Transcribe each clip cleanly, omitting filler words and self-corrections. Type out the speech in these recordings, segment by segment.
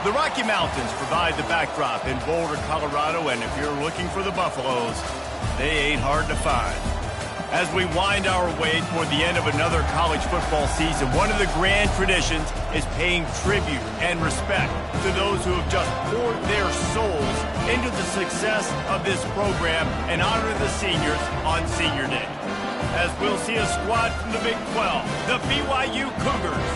The Rocky Mountains provide the backdrop in Boulder, Colorado, and if you're looking for the Buffaloes, they ain't hard to find. As we wind our way toward the end of another college football season, one of the grand traditions is paying tribute and respect to those who have just poured their souls into the success of this program and honor the seniors on Senior Day. As we'll see a squad from the Big 12, the BYU Cougars,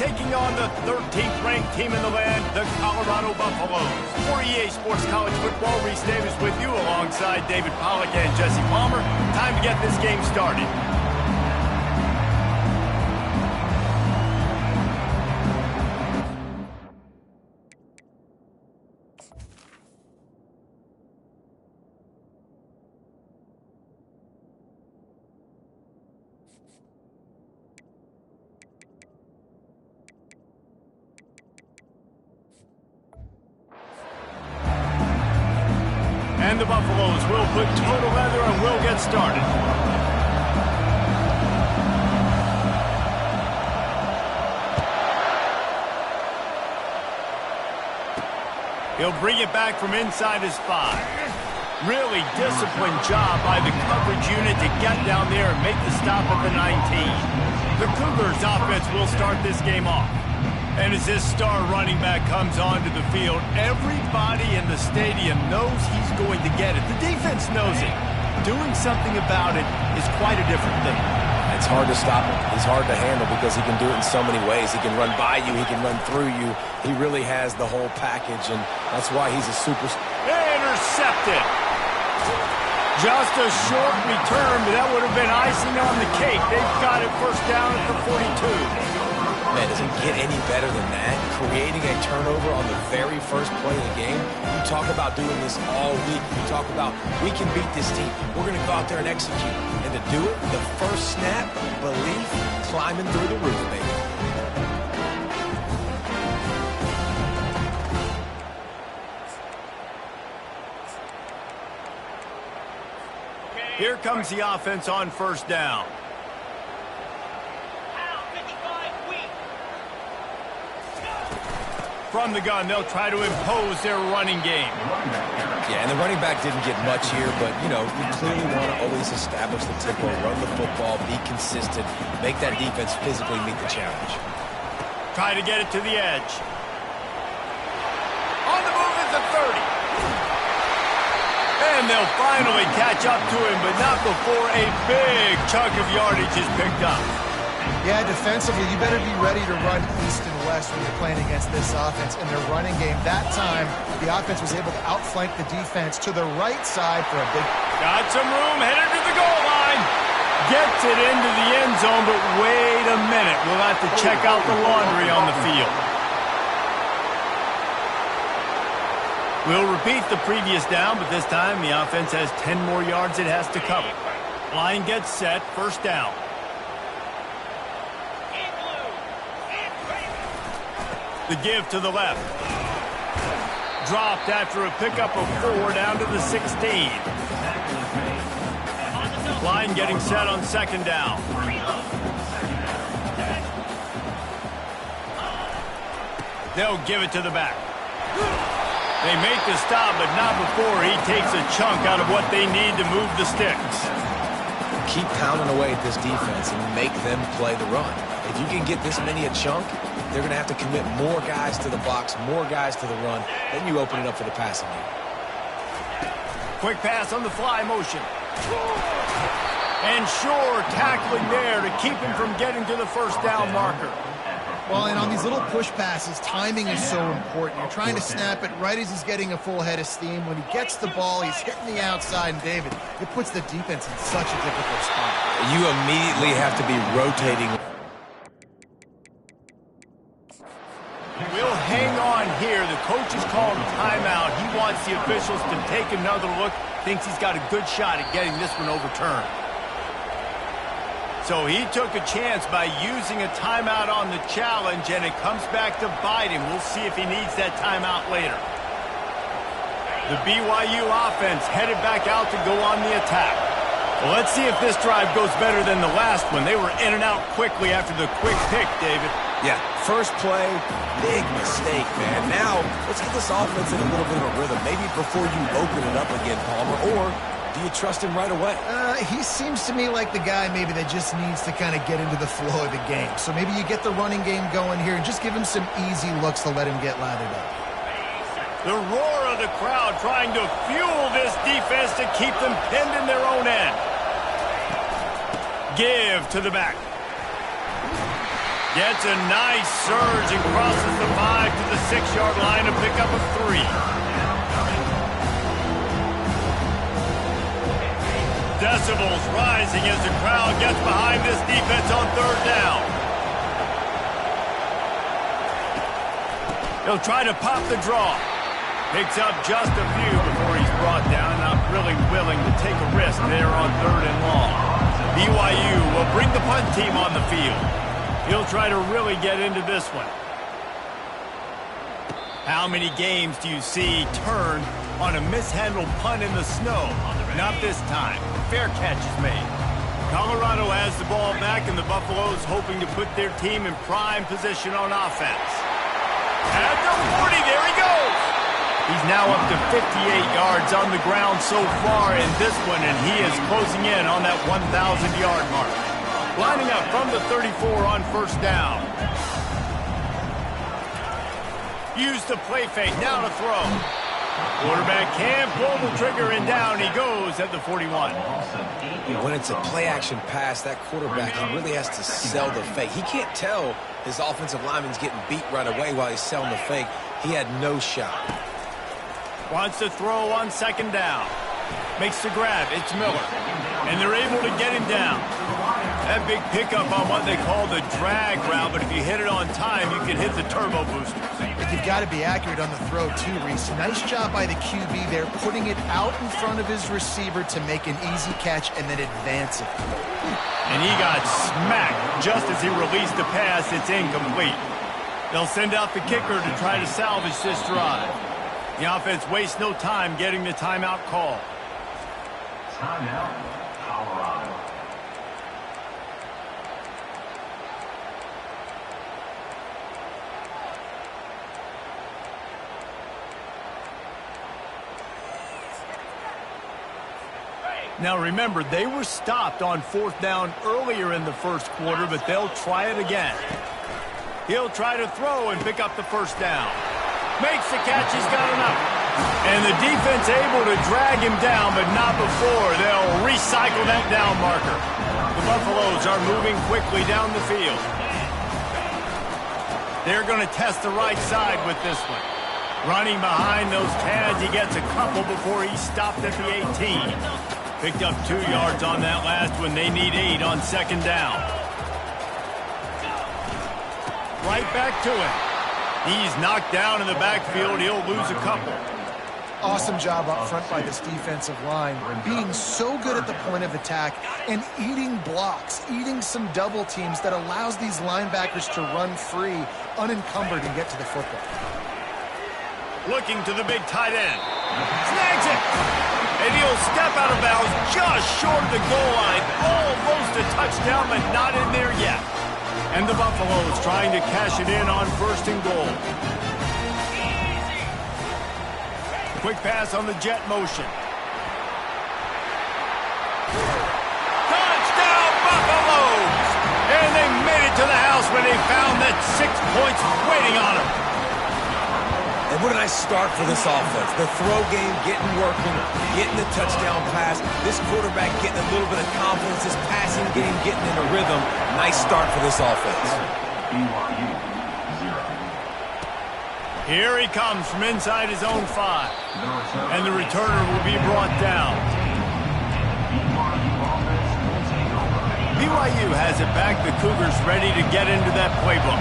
taking on the 13th ranked team in the land, the Colorado Buffaloes. For EA Sports College Football, Reese Davis with you alongside David Pollack and Jesse Palmer. Time to get this game started. And the Buffaloes will put total leather and will get started. He'll bring it back from inside his 5. Really disciplined job by the coverage unit to get down there and make the stop at the 19. The Cougars offense will start this game off. And as this star running back comes onto the field, everybody in the stadium knows he's going to get it. The defense knows it. Doing something about it is quite a different thing. It's hard to stop him. He's hard to handle because he can do it in so many ways. He can run by you. He can run through you. He really has the whole package, and that's why he's a superstar. Intercepted. Just a short return, but that would have been icing on the cake. They've got it first down at the 42. Man, does it get any better than that? Creating a turnover on the very first play of the game. You talk about doing this all week. You talk about, we can beat this team. We're going to go out there and execute. And to do it, the first snap, belief, climbing through the roof, baby. Here comes the offense on first down. From the gun, they'll try to impose their running game. Yeah, and the running back didn't get much here, but, you know, we clearly want to always establish the tempo, run the football, be consistent, make that defense physically meet the challenge. Try to get it to the edge. On the move at the 30. And they'll finally catch up to him, but not before a big chunk of yardage is picked up. Yeah, defensively, you better be ready to run east and west when you're playing against this offense in their running game. That time, the offense was able to outflank the defense to the right side for a big... Got some room, headed to the goal line. Gets it into the end zone, but wait a minute. We'll have to check out the laundry on the field. We'll repeat the previous down, but this time the offense has 10 more yards it has to cover. Line gets set, first down. The give to the left. Dropped after a pickup of 4 down to the 16. Line getting set on second down. They'll give it to the back. They make the stop, but not before he takes a chunk out of what they need to move the sticks. Keep pounding away at this defense and make them play the run. If you can get this many a chunk, they're going to have to commit more guys to the box, more guys to the run. Then you open it up for the passing game. Quick pass on the fly motion. And sure, tackling there to keep him from getting to the first down marker. Well, and on these little push passes, timing is so important. You're trying to snap it right as he's getting a full head of steam. When he gets the ball, he's hitting the outside, and David, it puts the defense in such a difficult spot. You immediately have to be rotating. We'll hang on here. The coach is calling timeout. He wants the officials to take another look. Thinks he's got a good shot at getting this one overturned. So he took a chance by using a timeout on the challenge, and it comes back to bite him. We'll see if he needs that timeout later. The BYU offense headed back out to go on the attack. Well, let's see if this drive goes better than the last one. They were in and out quickly after the quick pick, David. Yeah, first play, big mistake, man. Now, let's get this offense in a little bit of a rhythm. Maybe before you open it up again, Palmer, or do you trust him right away? He seems to me like the guy maybe that just needs to kind of get into the flow of the game. So maybe you get the running game going here and just give him some easy looks to let him get lathered up. The roar of the crowd trying to fuel this defense to keep them pinned in their own end. Give to the back. Gets a nice surge and crosses the 5 to the 6-yard line to pick up a 3. Decibels rising as the crowd gets behind this defense on 3rd down. He'll try to pop the draw. Picks up just a few before he's brought down. Not really willing to take a risk there on 3rd and long. BYU will bring the punt team on the field. He'll try to really get into this one. How many games do you see turn on a mishandled punt in the snow? Not this time. Fair catch is made. Colorado has the ball back, and the Buffaloes hoping to put their team in prime position on offense. At the 40, there he goes! He's now up to 58 yards on the ground so far in this one, and he is closing in on that 1,000-yard mark. Lining up from the 34 on 1st down. Use the play fake, now to throw. Quarterback can't pull the trigger, and down he goes at the 41. When it's a play-action pass, that quarterback, he really has to sell the fake. He can't tell his offensive lineman's getting beat right away while he's selling the fake. He had no shot. Wants to throw on 2nd down. Makes the grab. It's Miller. And they're able to get him down. That big pickup on what they call the drag route, but if you hit it on time, you can hit the turbo boosters. But you've got to be accurate on the throw too, Reese. Nice job by the QB there, putting it out in front of his receiver to make an easy catch and then advance it. And he got smacked just as he released the pass. It's incomplete. They'll send out the kicker to try to salvage this drive. The offense wastes no time getting the timeout call. Timeout, Colorado. Now remember, they were stopped on 4th down earlier in the 1st quarter, but they'll try it again. He'll try to throw and pick up the 1st down. Makes the catch, he's got enough. And the defense able to drag him down, but not before they'll recycle that down marker. The Buffaloes are moving quickly down the field. They're going to test the right side with this one. Running behind those pads, he gets a couple before he's stopped at the 18. Picked up 2 yards on that last one. They need 8 on 2nd down. Right back to him. He's knocked down in the backfield. He'll lose a couple. Awesome job up front by this defensive line, being so good at the point of attack and eating blocks, eating some double teams that allows these linebackers to run free, unencumbered, and get to the football. Looking to the big tight end. Snags it! And he'll step out of bounds just short of the goal line. Almost a touchdown, but not in there yet. And the Buffaloes trying to cash it in on 1st and goal. Quick pass on the jet motion. Touchdown, Buffaloes! And they made it to the house when they found that 6 points waiting on them. And what a nice start for this offense. The throw game getting working, getting the touchdown pass. This quarterback getting a little bit of confidence. This passing game getting in a rhythm. Nice start for this offense. BYU, 0. Here he comes from inside his own 5. And the returner will be brought down. BYU has it back. The Cougars ready to get into that playbook.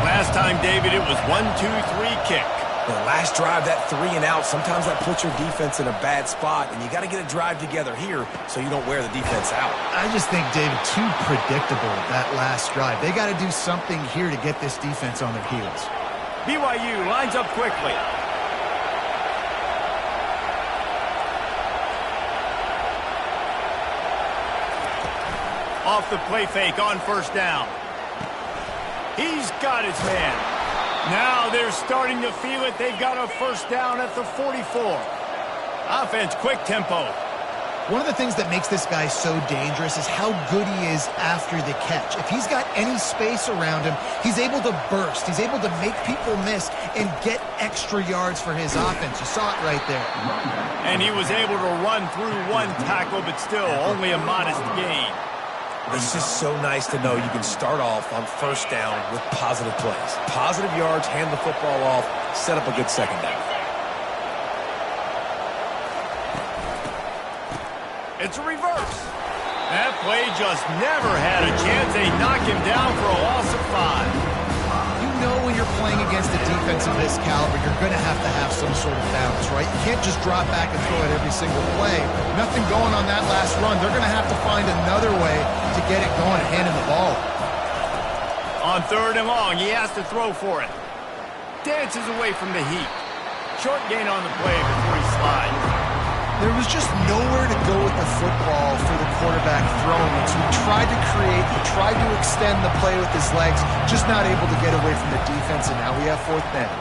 Last time, David, it was 1-2-3 kick. The last drive, that 3 and out, sometimes that puts your defense in a bad spot, and you got to get a drive together here so you don't wear the defense out. I just think, David, too predictable that last drive. They got to do something here to get this defense on their heels. BYU lines up quickly. Off the play fake on 1st down. He's got his man. Now they're starting to feel it. They've got a first down at the 44. Offense, quick tempo. One of the things that makes this guy so dangerous is how good he is after the catch. If he's got any space around him, he's able to burst. He's able to make people miss and get extra yards for his offense. You saw it right there. And he was able to run through one tackle, but still only a modest gain. It's just so nice to know you can start off on first down with positive plays. Positive yards, hand the football off, set up a good second down. It's a reverse. That play just never had a chance. They knock him down for a loss of 5. You know when you're playing against a defense of this caliber, you're going to have some sort of balance, right? You can't just drop back and throw it every single play. Nothing going on that last run. They're going to have to find another way to get it going and hand him the ball. On 3rd and long, he has to throw for it. Dances away from the heat. Short gain on the play before he slides. There was just nowhere to go with the football for the quarterback throwing it. So he tried to create, he tried to extend the play with his legs, just not able to get away from the defense, and now we have 4th down.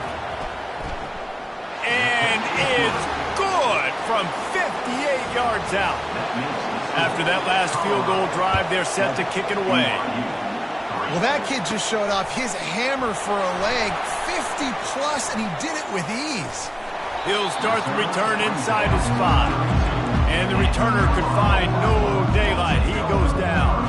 And it's good from 58 yards out. After that last field goal drive, they're set to kick it away. Well, that kid just showed off his hammer for a leg, 50-plus, and he did it with ease. He'll start the return inside his 5. And the returner could find no daylight. He goes down.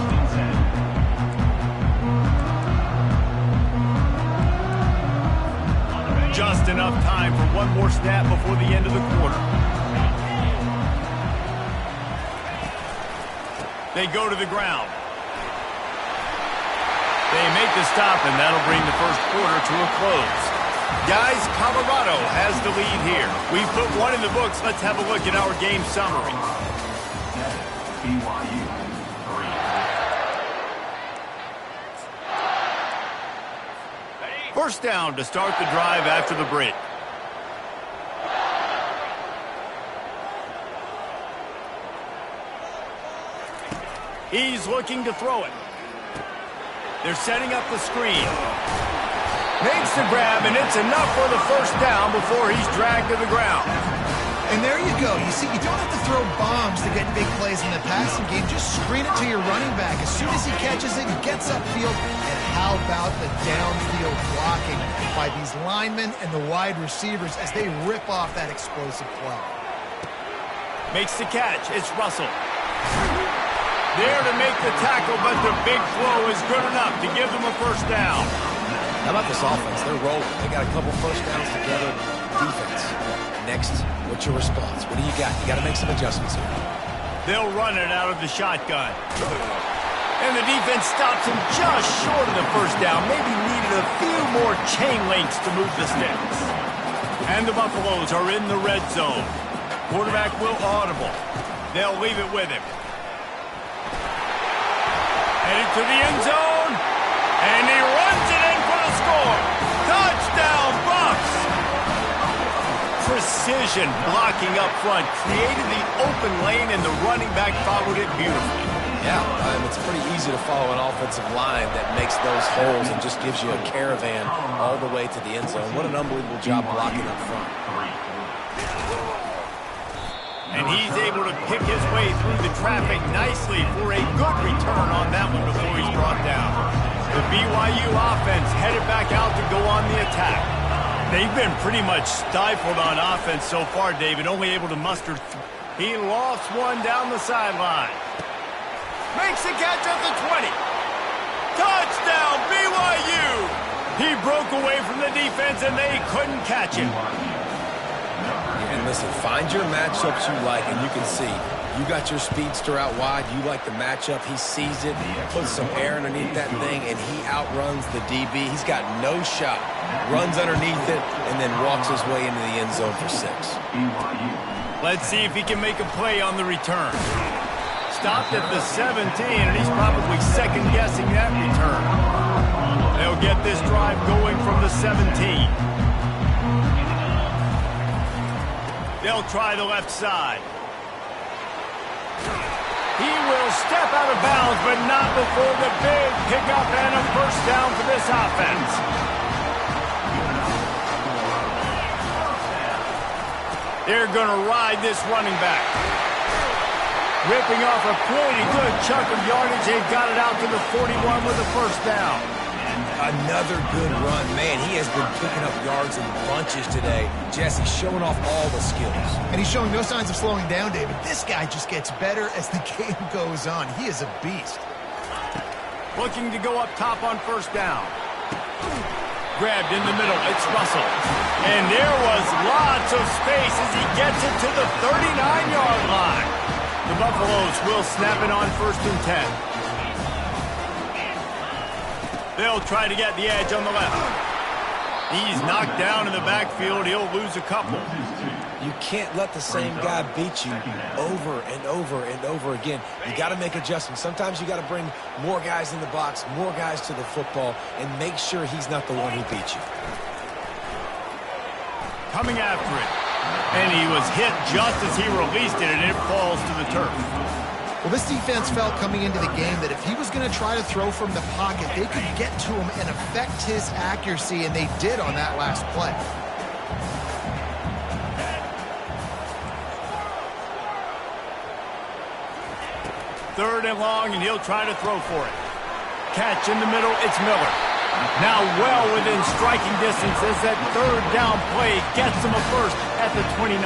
Just enough time for one more snap before the end of the quarter. They go to the ground. They make the stop, and that'll bring the first quarter to a close. Guys, Colorado has the lead here. We've put one in the books. Let's have a look at our game summary. BYU 3. First down to start the drive after the break. He's looking to throw it. They're setting up the screen. Makes the grab, and it's enough for the first down before he's dragged to the ground. And there you go. You see, you don't have to throw bombs to get big plays in the passing game. Just screen it to your running back. As soon as he catches it, he gets upfield. And how about the downfield blocking by these linemen and the wide receivers as they rip off that explosive play? Makes the catch. It's Russell. There to make the tackle, but the big throw is good enough to give them a first down. How about this offense? They're rolling. They got a couple first downs together. Defense. Next, what's your response? What do you got? You got to make some adjustments here. They'll run it out of the shotgun. And the defense stops him just short of the first down. Maybe needed a few more chain links to move the sticks. And the Buffaloes are in the red zone. Quarterback will audible. They'll leave it with him. Headed to the end zone. And he runs it in for the score. Touchdown, Buffs! Precision blocking up front created the open lane, and the running back followed it beautifully. Yeah, it's pretty easy to follow an offensive line that makes those holes and just gives you a caravan all the way to the end zone. What an unbelievable job blocking up front. And he's able to pick his way through the traffic nicely for a good return on that one before he's brought down. The BYU offense headed back out to go on the attack. They've been pretty much stifled on offense so far, David, only able to muster. He lost one down the sideline. Makes the catch at the 20. Touchdown, BYU! He broke away from the defense, and they couldn't catch him. And listen, find your matchups you like, and you can see. You got your speedster out wide. You like the matchup. He sees it, puts some air underneath that thing, and he outruns the DB. He's got no shot. Runs underneath it, and then walks his way into the end zone for 6. Let's see if he can make a play on the return. Stopped at the 17, and he's probably second-guessing that return. They'll get this drive going from the 17. They'll try the left side. He will step out of bounds, but not before the big pickup and a first down for this offense. They're going to ride this running back. Ripping off a pretty good chunk of yardage. They've got it out to the 41 with a first down. Another good run. Man, he has been picking up yards in bunches today. Jesse showing off all the skills. And he's showing no signs of slowing down, David. This guy just gets better as the game goes on. He is a beast. Looking to go up top on first down. Grabbed in the middle. It's Russell. And there was lots of space as he gets it to the 39-yard line. The Buffaloes will snap it on 1st and 10. They'll try to get the edge on the left. He's knocked down in the backfield. He'll lose a couple. You can't let the same guy beat you over and over and over again. You got to make adjustments. Sometimes you got to bring more guys in the box, more guys to the football, and make sure he's not the one who beat you. Coming after it. And he was hit just as he released it, and it falls to the turf. Well, this defense felt coming into the game that if he was going to try to throw from the pocket, they could get to him and affect his accuracy, and they did on that last play. Third and long, and he'll try to throw for it. Catch in the middle, it's Miller. Now well within striking distance as that third down play gets him a first at the 29.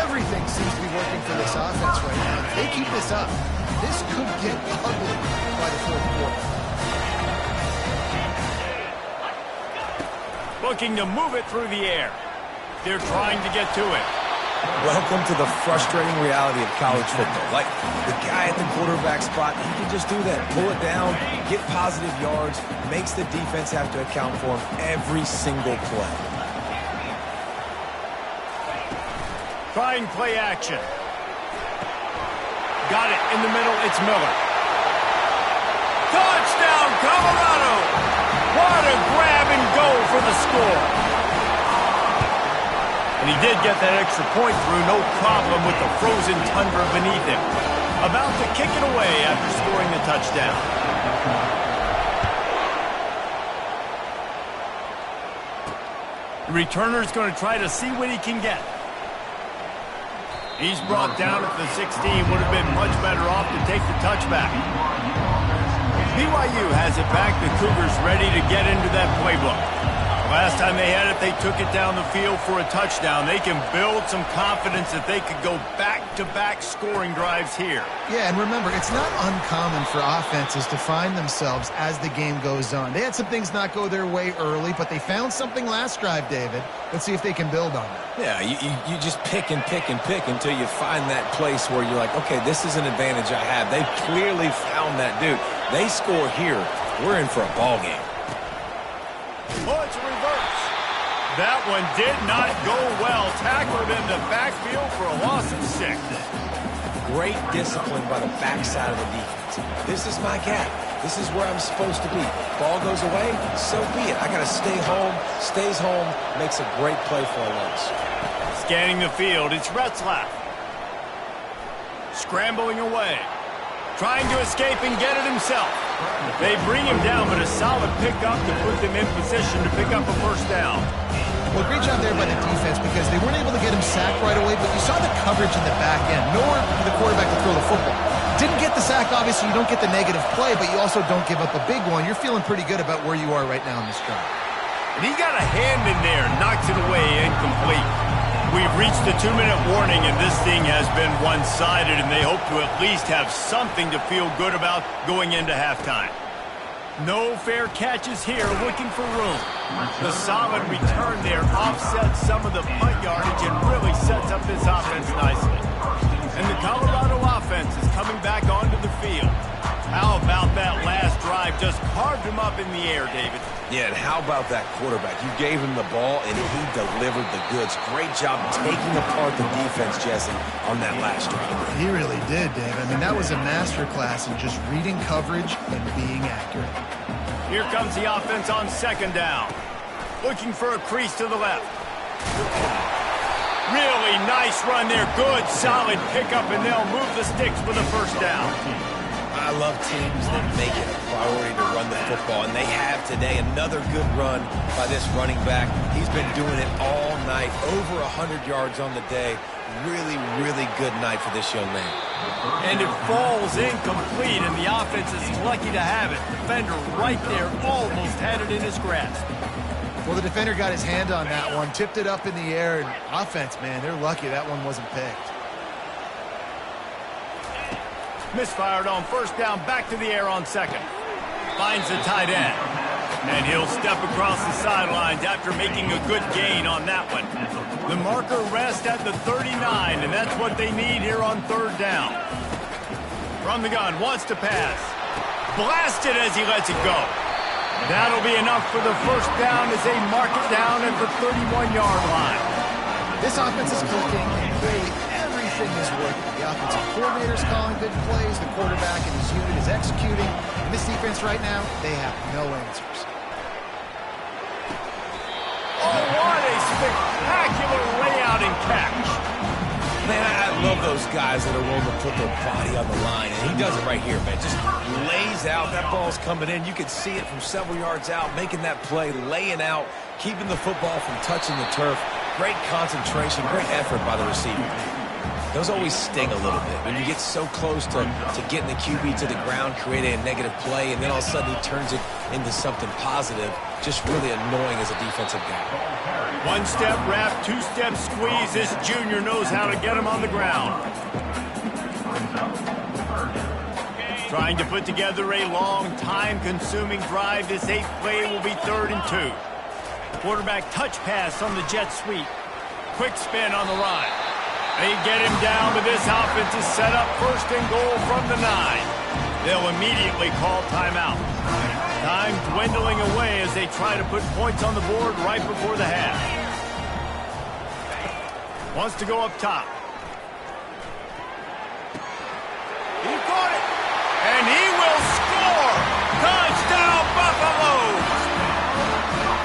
Everything seems to be working for this offense right now. If they keep this up, this could get ugly by the fourth quarter. Looking to move it through the air. They're trying to get to it. Welcome to the frustrating reality of college football. Like, the guy at the quarterback spot, he can just do that. Pull it down, get positive yards, makes the defense have to account for him every single play. Trying play action. Got it in the middle, it's Miller. Touchdown, Colorado! What a grab and go for the score. And he did get that extra point through, no problem with the frozen tundra beneath him. About to kick it away after scoring the touchdown. The returner's going to try to see what he can get. He's brought down at the 16. Would have been much better off to take the touchback. BYU has it back. The Cougars ready to get into that playbook. Last time they had it, they took it down the field for a touchdown. They can build some confidence that they could go back-to-back scoring drives here. Yeah, and remember, it's not uncommon for offenses to find themselves as the game goes on. They had some things not go their way early, but they found something last drive, David. Let's see if they can build on that. Yeah, you just pick and pick and pick until you find that place where you're like, okay, this is an advantage I have. They clearly found that dude. They score here, we're in for a ball game. Oh, it's a reverse. That one did not go well. Tackled in the backfield for a loss of 6. Great discipline by the backside of the defense. This is my gap. This is where I'm supposed to be. Ball goes away, so be it. I got to stay home. Stays home, makes a great play for a loss. Scanning the field, it's Retzlaff. Scrambling away. Trying to escape and get it himself. They bring him down, but a solid pickup to put them in position to pick up a first down. Well, great job there by the defense because they weren't able to get him sacked right away, but you saw the coverage in the back end. Nowhere for the quarterback to throw the football. Didn't get the sack, obviously. You don't get the negative play, but you also don't give up a big one. You're feeling pretty good about where you are right now in this drive. And he got a hand in there, knocks it away, incomplete. We've reached the 2-minute warning, and this thing has been one-sided, and they hope to at least have something to feel good about going into halftime. No fair catches here, looking for room. The solid return there offsets some of the punt yardage and really sets up this offense nicely. And the Colorado offense is coming back onto the field. How about that last drive? Just carved him up in the air, David. Yeah, and how about that quarterback? You gave him the ball, and he delivered the goods. Great job taking apart the defense, Jesse, on that last drive. He really did, Dave. I mean, that was a masterclass in just reading coverage and being accurate. Here comes the offense on second down. Looking for a crease to the left. Really nice run there. Good, solid pickup, and they'll move the sticks for the first down. I love teams that make it a priority to run the football, and they have today. Another good run by this running back. He's been doing it all night, over 100 yards on the day. Really, really good night for this young man. And it falls incomplete, and the offense is lucky to have it. Defender right there almost had it in his grasp. Well, the defender got his hand on that one, tipped it up in the air, and offense, man, they're lucky that one wasn't picked. Misfired on first down, back to the air on second. Finds the tight end. And he'll step across the sidelines after making a good gain on that one. The marker rests at the 39, and that's what they need here on third down. From the gun, wants to pass. Blasted as he lets it go. That'll be enough for the first down as they mark it down at the 31-yard line. This offense is clicking, and clearly everything is working. The offensive coordinator's calling good plays, the quarterback and his unit is executing, and this defense right now, they have no answers. Oh, what a spectacular layout and catch. Man, I love those guys that are willing to put their body on the line, and he does it right here, man. Just lays out. That ball's coming in. You can see it from several yards out, making that play, laying out, keeping the football from touching the turf. Great concentration, great effort by the receiver. Those always sting a little bit when you get so close to getting the QB to the ground, creating a negative play, and then all of a sudden he turns it into something positive. Just really annoying as a defensive guy. One-step wrap, two-step squeeze. This junior knows how to get him on the ground. Trying to put together a long, time-consuming drive. This 8th play will be 3rd and 2. Quarterback touch pass on the jet sweep. Quick spin on the run. They get him down, but this offense is set up 1st and goal from the 9. They'll immediately call timeout. Time dwindling away as they try to put points on the board right before the half. Wants to go up top. He caught it. And he will score. Touchdown, Buffaloes.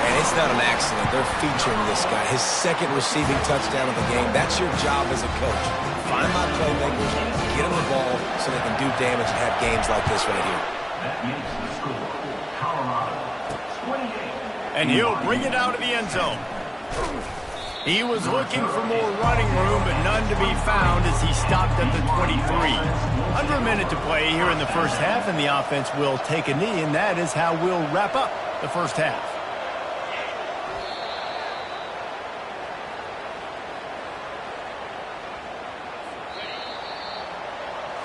And it's not an accident. They're featuring this guy. His 2nd receiving touchdown of the game. That's your job as a coach. Find my playmakers, get them the ball so they can do damage and have games like this right here. And he'll bring it out of the end zone. He was looking for more running room, but none to be found as he stopped at the 23. Under a minute to play here in the first half, and the offense will take a knee, and that is how we'll wrap up the first half.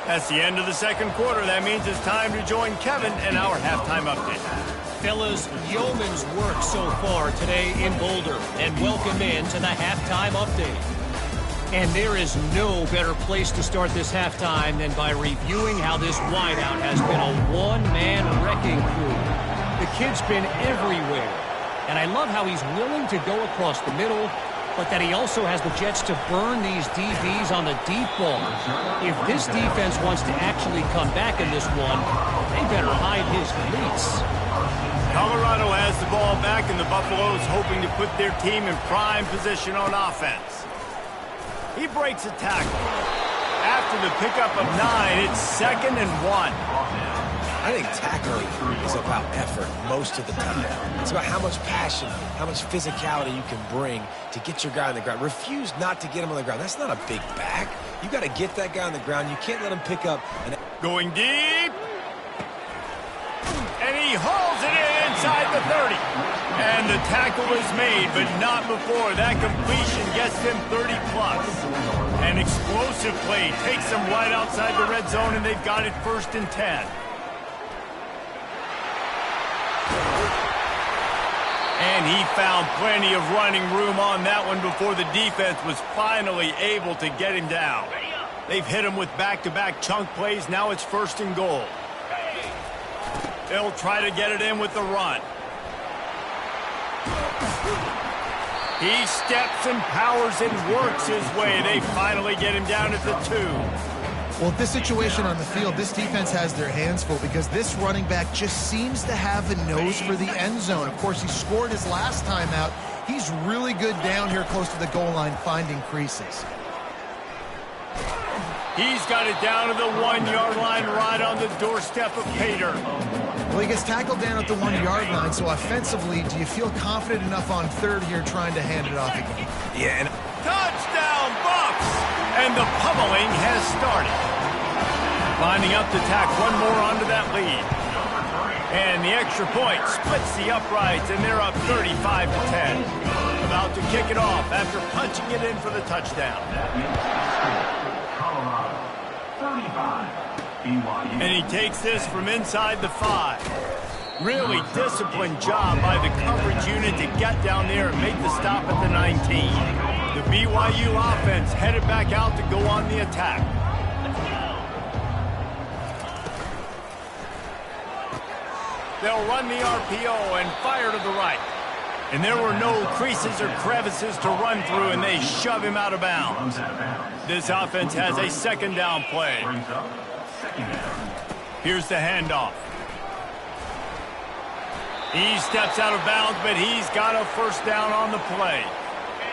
That's the end of the second quarter. That means it's time to join Kevin in our halftime update. Fellas, yeoman's work so far today in Boulder, and welcome in to the halftime update. And there is no better place to start this halftime than by reviewing how this wideout has been a one-man wrecking crew. The kid's been everywhere, and I love how he's willing to go across the middle, but that he also has the jets to burn these DBs on the deep ball. If this defense wants to actually come back in this one, they better hide his cleats. Colorado has the ball back, and the Buffaloes hoping to put their team in prime position on offense. He breaks a tackle. After the pickup of 9, it's 2nd and 1. I think tackling is about effort most of the time. It's about how much passion, how much physicality you can bring to get your guy on the ground. Refuse not to get him on the ground. That's not a big back. You got to get that guy on the ground. You can't let him pick up. Going deep. And he hauls it in inside the 30. And the tackle is made, but not before. That completion gets them 30+. An explosive play takes them right outside the red zone, and they've got it 1st and 10. And he found plenty of running room on that one before the defense was finally able to get him down. They've hit him with back-to-back chunk plays. Now it's 1st and goal. They'll try to get it in with the run. He steps and powers and works his way. They finally get him down at the 2. Well, this situation on the field, this defense has their hands full because this running back just seems to have a nose for the end zone. Of course, he scored his last time out He's really good down here close to the goal line finding creases. He's got it down to the 1-yard line right on the doorstep of Pater. Well, he gets tackled down at the 1-yard line, so offensively, do you feel confident enough on third here trying to hand it off again? Yeah, and touchdown, Buffs! And the pummeling has started. Lining up to tack one more onto that lead. And the extra point splits the uprights, and they're up 35-10. About to kick it off after punching it in for the touchdown. And he takes this from inside the 5. Really disciplined job by the coverage unit to get down there and make the stop at the 19. The BYU offense headed back out to go on the attack. They'll run the RPO and fire to the right. And there were no creases or crevices to run through, and they shove him out of bounds. This offense has a second down play. Here's the handoff. He steps out of bounds, but he's got a first down on the play.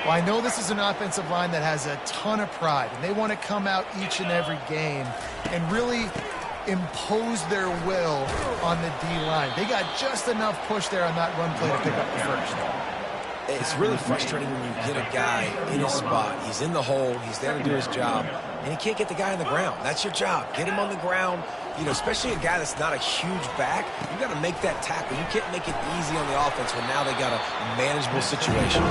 Well, I know this is an offensive line that has a ton of pride, and they want to come out each and every game and really impose their will on the D-line. They got just enough push there on that run play to pick up the first. it's really frustrating when you get a guy in his spot. He's in the hole. He's there to do his job. And he can't get the guy on the ground. That's your job. Get him on the ground. You know, especially a guy that's not a huge back. You got to make that tackle. You can't make it easy on the offense when now they got a manageable situation.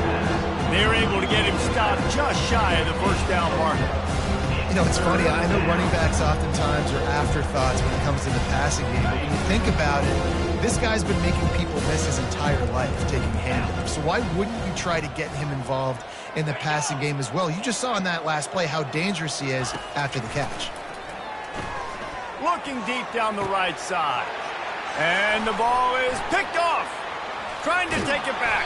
They're able to get him stopped just shy of the first down marker. You know, it's funny. I know running backs oftentimes are afterthoughts when it comes to the passing game. But when you think about it, this guy's been making people miss his entire life taking handoffs. So why wouldn't you try to get him involved in the passing game as well? You just saw in that last play how dangerous he is after the catch. Looking deep down the right side. And the ball is picked off. Trying to take it back.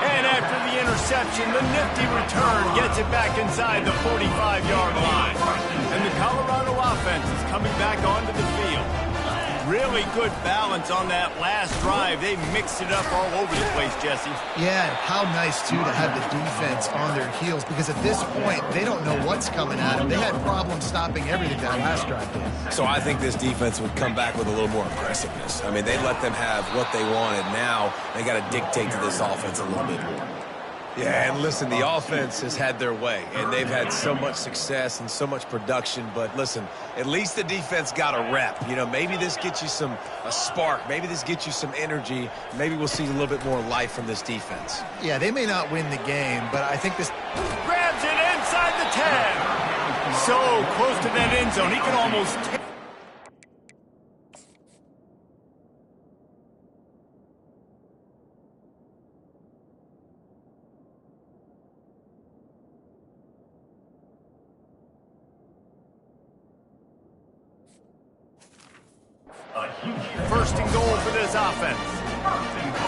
And after the interception, the nifty return gets it back inside the 45-yard line. And the Colorado offense is coming back onto the field. Really good balance on that last drive. They mixed it up all over the place, Jesse. Yeah, how nice, too, to have the defense on their heels, because at this point, they don't know what's coming at them. They had problems stopping everything that last drive did. So I think this defense would come back with a little more aggressiveness. I mean, they let them have what they wanted. Now they got to dictate to this offense a little bit more. Yeah, and listen, the offense has had their way, and they've had so much success and so much production. But listen, at least the defense got a rep. You know, maybe this gets you a spark. Maybe this gets you some energy. Maybe we'll see a little bit more life from this defense. Yeah, they may not win the game, but I think this... Grabs it inside the 10. So close to that end zone, he can almost... First and goal for this offense.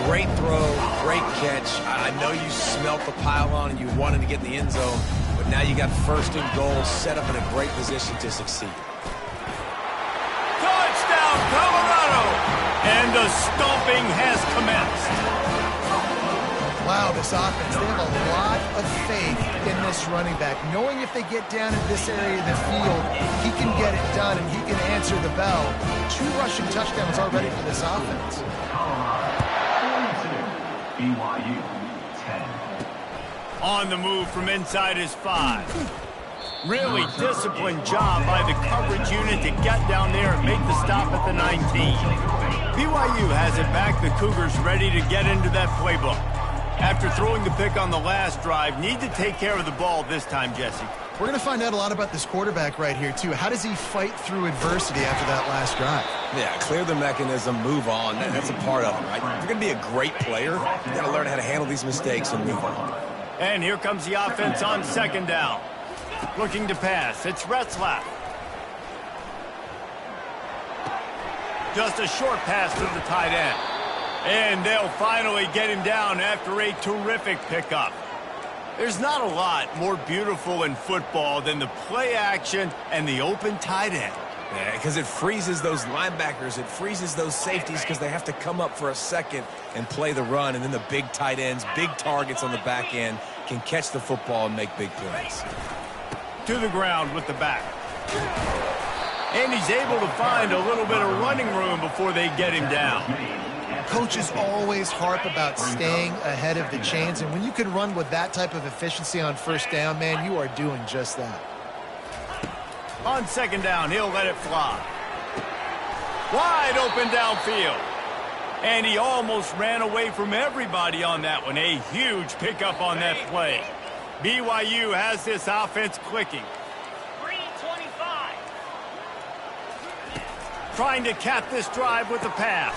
Great throw, great catch. I know you smelt the pylon and you wanted to get in the end zone, but now you got first and goal set up in a great position to succeed. Touchdown, Colorado! And the stomping has commenced. Wow, this offense, they have a lot of faith in this running back. Knowing if they get down in this area of the field, he can get it done and he can answer the bell. 2 rushing touchdowns already for this offense. BYU 10. On the move from inside his 5. Really disciplined job by the coverage unit to get down there and make the stop at the 19. BYU has it back. The Cougars ready to get into that playbook. After throwing the pick on the last drive, need to take care of the ball this time, Jesse. We're going to find out a lot about this quarterback right here, too. How does he fight through adversity after that last drive? Yeah, clear the mechanism, move on. That's a part of it, right? If you're going to be a great player, you got to learn how to handle these mistakes and move on. And here comes the offense on second down. Looking to pass. It's Retzlaff. Just a short pass to the tight end. And they'll finally get him down after a terrific pickup. There's not a lot more beautiful in football than the play action and the open tight end. Yeah, because it freezes those linebackers. It freezes those safeties because they have to come up for a second and play the run. And then the big tight ends, big targets on the back end can catch the football and make big plays. To the ground with the back. And he's able to find a little bit of running room before they get him down. Coaches always harp about staying ahead of the chains, and when you can run with that type of efficiency on first down, man, you are doing just that. On second down, he'll let it fly. Wide open downfield. And he almost ran away from everybody on that one. A huge pickup on that play. BYU has this offense clicking. 3:25. Trying to cap this drive with a pass.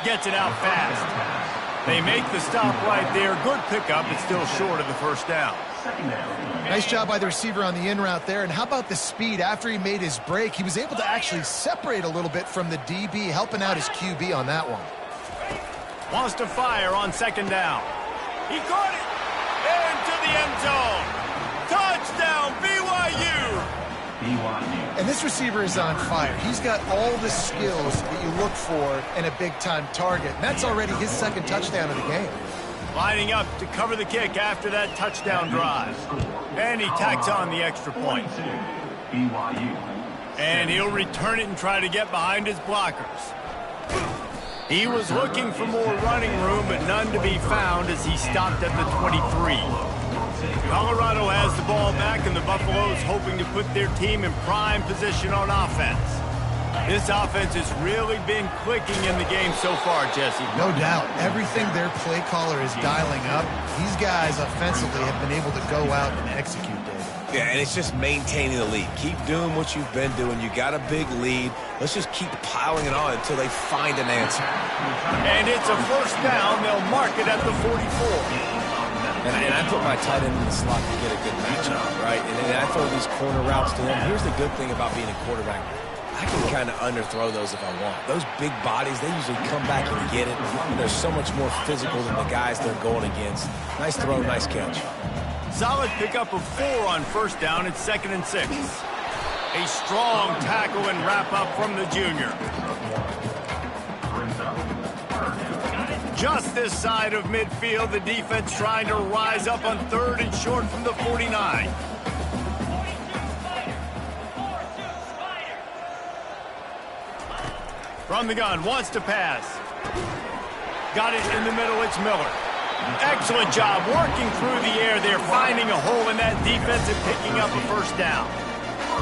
Gets it out fast. They make the stop right there. Good pickup, but still short of the first down. Nice job by the receiver on the in route there. And how about the speed? After he made his break, he was able to actually separate a little bit from the DB, helping out his QB on that one. Wants to fire on second down. He caught it. Into the end zone. Touchdown, BYU. And this receiver is on fire. He's got all the skills that you look for in a big-time target. And that's already his second touchdown of the game. Lining up to cover the kick after that touchdown drive. And he tacks on the extra point. And he'll return it and try to get behind his blockers. He was looking for more running room, but none to be found as he stopped at the 23. Colorado has the ball back, and the Buffaloes hoping to put their team in prime position on offense. This offense has really been clicking in the game so far, Jesse. No doubt. Everything their play caller is dialing up, these guys offensively have been able to go out and execute, David. Yeah, and it's just maintaining the lead. Keep doing what you've been doing. You got a big lead. Let's just keep piling it on until they find an answer. And it's a first down. They'll mark it at the 44. And I put my tight end in the slot to get a good matchup, right? And then I throw these corner routes to them. Here's the good thing about being a quarterback. I can kind of underthrow those if I want. Those big bodies, they usually come back and get it. And they're so much more physical than the guys they're going against. Nice throw, nice catch. Solid pickup of 4 on first down. It's 2nd and 6. A strong tackle and wrap up from the junior. Just this side of midfield, the defense trying to rise up on 3rd and short from the 49. From the gun, wants to pass. Got it in the middle, it's Miller. Excellent job working through the air there, finding a hole in that defense and picking up a first down.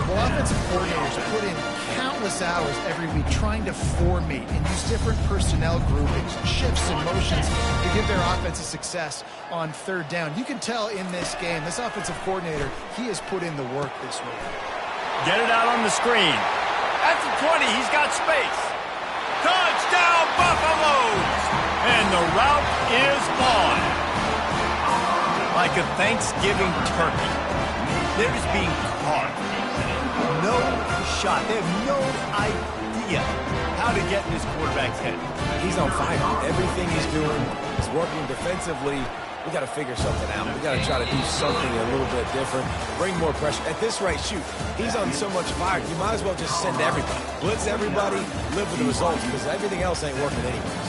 Well, offensive coordinators put in countless hours every week trying to formate and use different personnel groupings, shifts, and motions to give their offensive success on 3rd down. You can tell in this game, this offensive coordinator, he has put in the work this week. Get it out on the screen. At the 20, he's got space. Touchdown, Buffaloes! And the route is on. Like a Thanksgiving turkey. They're just being caught. No shot. They have no idea how to get in this quarterback's head. He's on fire. Everything he's doing is working defensively. We got to figure something out. We got to try to do something a little bit different. Bring more pressure. At this rate, shoot, he's on so much fire. You might as well just send everybody. Blitz everybody, live with the results, because everything else ain't working anyways.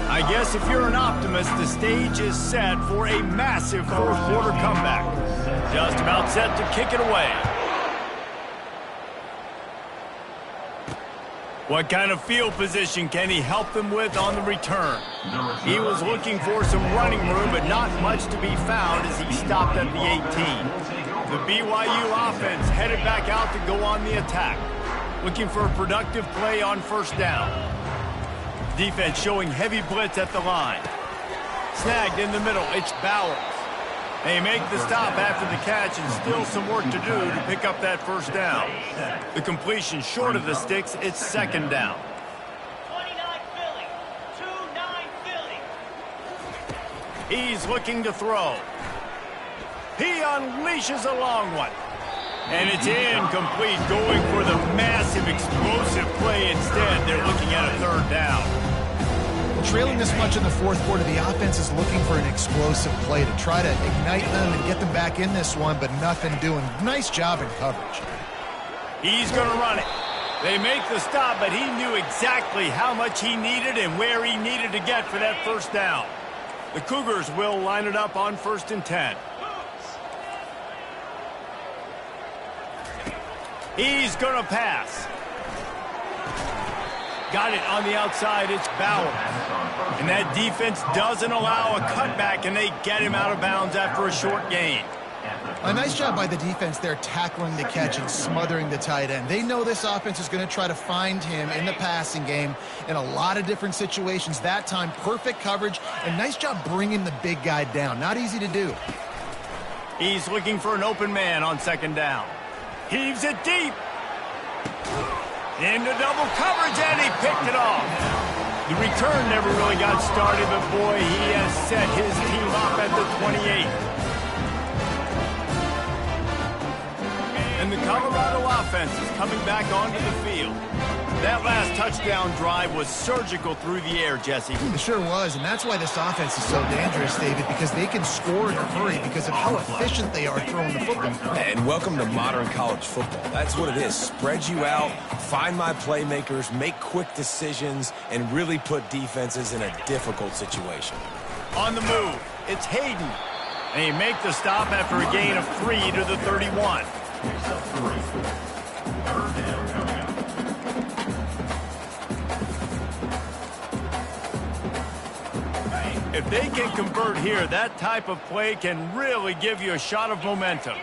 I guess if you're an optimist, the stage is set for a massive 4th quarter comeback. Just about set to kick it away. What kind of field position can he help them with on the return? He was looking for some running room, but not much to be found as he stopped at the 18. The BYU offense headed back out to go on the attack, looking for a productive play on first down. Defense showing heavy blitz at the line. Snagged in the middle, it's Bowers. They make the stop after the catch, and still some work to do to pick up that first down. The completion short of the sticks, it's 2nd down. 29 Philly, 2-9 Philly. He's looking to throw. He unleashes a long one. And it's incomplete, going for the massive explosive play instead. They're looking at a 3rd down. trailing this much in the fourth quarter, the offense is looking for an explosive play to try to ignite them and get them back in this one, but nothing doing. Nice job in coverage. He's going to run it. They make the stop, but he knew exactly how much he needed and where he needed to get for that first down. The Cougars will line it up on 1st and 10. He's going to pass. Got it on the outside. It's Bauer. And that defense doesn't allow a cutback, and they get him out of bounds after a short gain. A nice job by the defense there, tackling the catch and smothering the tight end. They know this offense is going to try to find him in the passing game in a lot of different situations. That time, perfect coverage, and nice job bringing the big guy down. Not easy to do. He's looking for an open man on 2nd down. Heaves it deep. Into double coverage, and he picked it off. The return never really got started, but boy, he has set his team up at the 28. And the Colorado offense is coming back onto the field. That last touchdown drive was surgical through the air, Jesse. It sure was, and that's why this offense is so dangerous, David, because they can score in a hurry because of how efficient they are throwing the football. And welcome to modern college football. That's what it is. Spread you out, find my playmakers, make quick decisions, and really put defenses in a difficult situation. On the move, it's Hayden. And he make the stop after a gain of 3 to the 31. If they can convert here, that type of play can really give you a shot of momentum.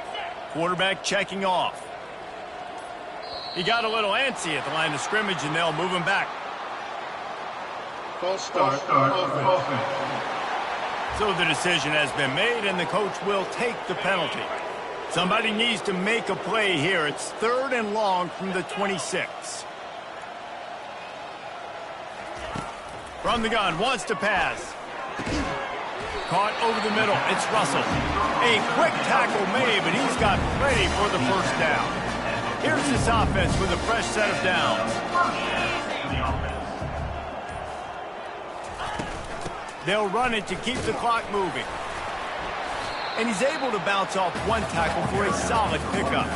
Quarterback checking off. He got a little antsy at the line of scrimmage, and they'll move him back. False start. So the decision has been made, and the coach will take the penalty. Somebody needs to make a play here. It's 3rd and long from the 26. From the gun, wants to pass. Caught over the middle. It's Russell. A quick tackle made, but he's got plenty for the first down. Here's this offense with a fresh set of downs. They'll run it to keep the clock moving. And he's able to bounce off one tackle for a solid pickup.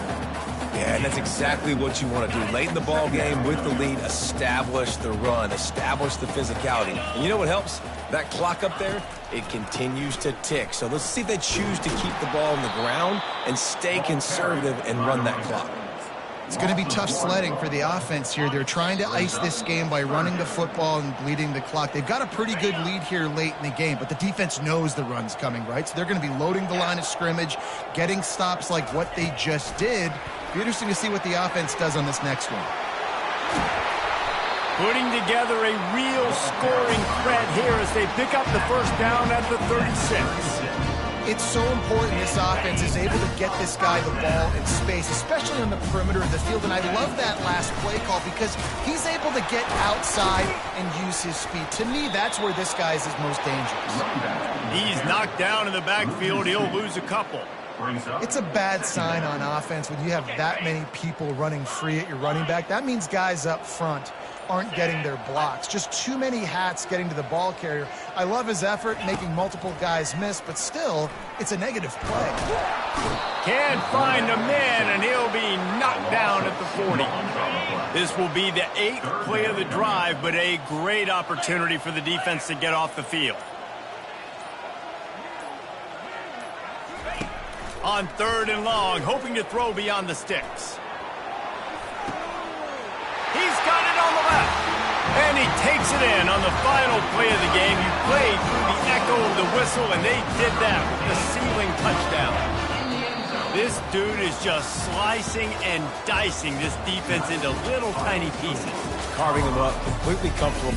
Yeah, and that's exactly what you want to do. Late in the ball game with the lead, establish the run, establish the physicality. And you know what helps? That clock up there, it continues to tick. So let's see if they choose to keep the ball on the ground and stay conservative and run that clock. It's going to be tough sledding for the offense here. They're trying to ice this game by running the football and bleeding the clock. They've got a pretty good lead here late in the game, but the defense knows the run's coming, right? So they're going to be loading the line of scrimmage, getting stops like what they just did. Be interesting to see what the offense does on this next one. Putting together a real scoring threat here as they pick up the first down at the 36. It's so important this offense is able to get this guy the ball in space, especially on the perimeter of the field. And I love that last play call because he's able to get outside and use his speed. To me, that's where this guy is his most dangerous. He's knocked down in the backfield. He'll lose a couple. It's a bad sign on offense when you have that many people running free at your running back. That means guys up front aren't getting their blocks. Just too many hats getting to the ball carrier. I love his effort, making multiple guys miss, but still, it's a negative play. Can't find a man, and he'll be knocked down at the 40. This will be the 8th play of the drive, but a great opportunity for the defense to get off the field. On 3rd and long, hoping to throw beyond the sticks. He's got it on the left. And he takes it in on the final play of the game. You played through the echo of the whistle, and they did that with the ceiling touchdown. This dude is just slicing and dicing this defense into little tiny pieces. Carving them up, completely comfortable.